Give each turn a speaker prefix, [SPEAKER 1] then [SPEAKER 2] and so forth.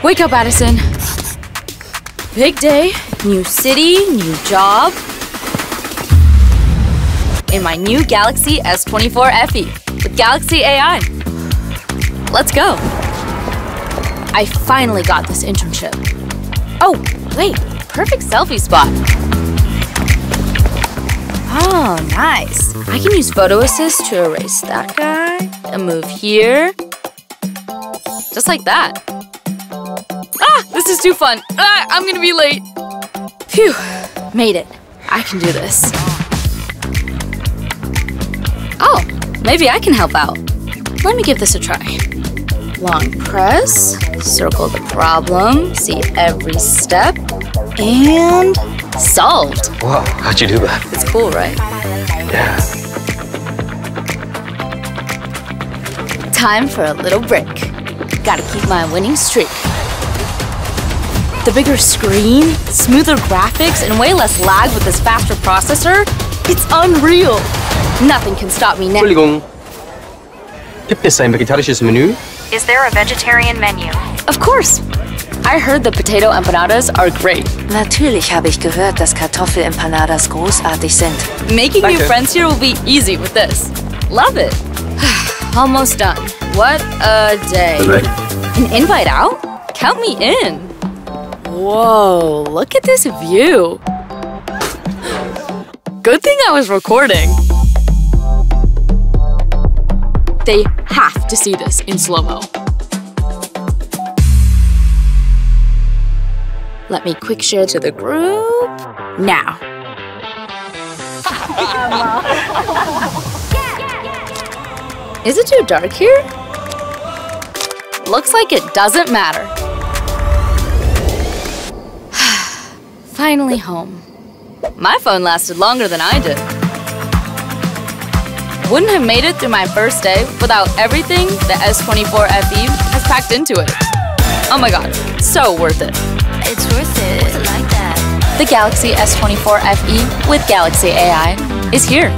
[SPEAKER 1] Wake up, Addison. Big day, new city, new job. In my new Galaxy S24 FE with Galaxy AI. Let's go. I finally got this internship. Oh, wait, perfect selfie spot. Oh, nice. I can use photo assist to erase that guy and move here. Just like that. Ah, this is too fun. Ah, I'm gonna be late. Phew, made it. I can do this. Oh, maybe I can help out. Let me give this a try. Long press, circle the problem, see every step, and solved.
[SPEAKER 2] Wow, how'd you do that?
[SPEAKER 1] It's cool, right?
[SPEAKER 2] Yeah.
[SPEAKER 1] Time for a little break. Gotta keep my winning streak. The bigger screen, smoother graphics, and way less lag with this faster processor, it's unreal. Nothing can stop me now.
[SPEAKER 2] Entschuldigung. Gibt es ein vegetarisches Menü?
[SPEAKER 3] Is there a vegetarian menu?
[SPEAKER 1] Of course. I heard the potato empanadas are great.
[SPEAKER 3] Natürlich habe ich gehört, dass Kartoffelempanadas großartig sind.
[SPEAKER 1] Making new friends here will be easy with this. Love it. Almost done. What a day. An invite out? Count me in. Whoa, look at this view. Good thing I was recording. They have to see this in slow-mo. Let me quick share to the group. Now. Is it too dark here? Looks like it doesn't matter. Finally home. My phone lasted longer than I did. Wouldn't have made it through my first day without everything the S24 FE has packed into it. Oh my god, so worth it.
[SPEAKER 3] It's worth it. What's it like that?
[SPEAKER 1] The Galaxy S24 FE with Galaxy AI is here.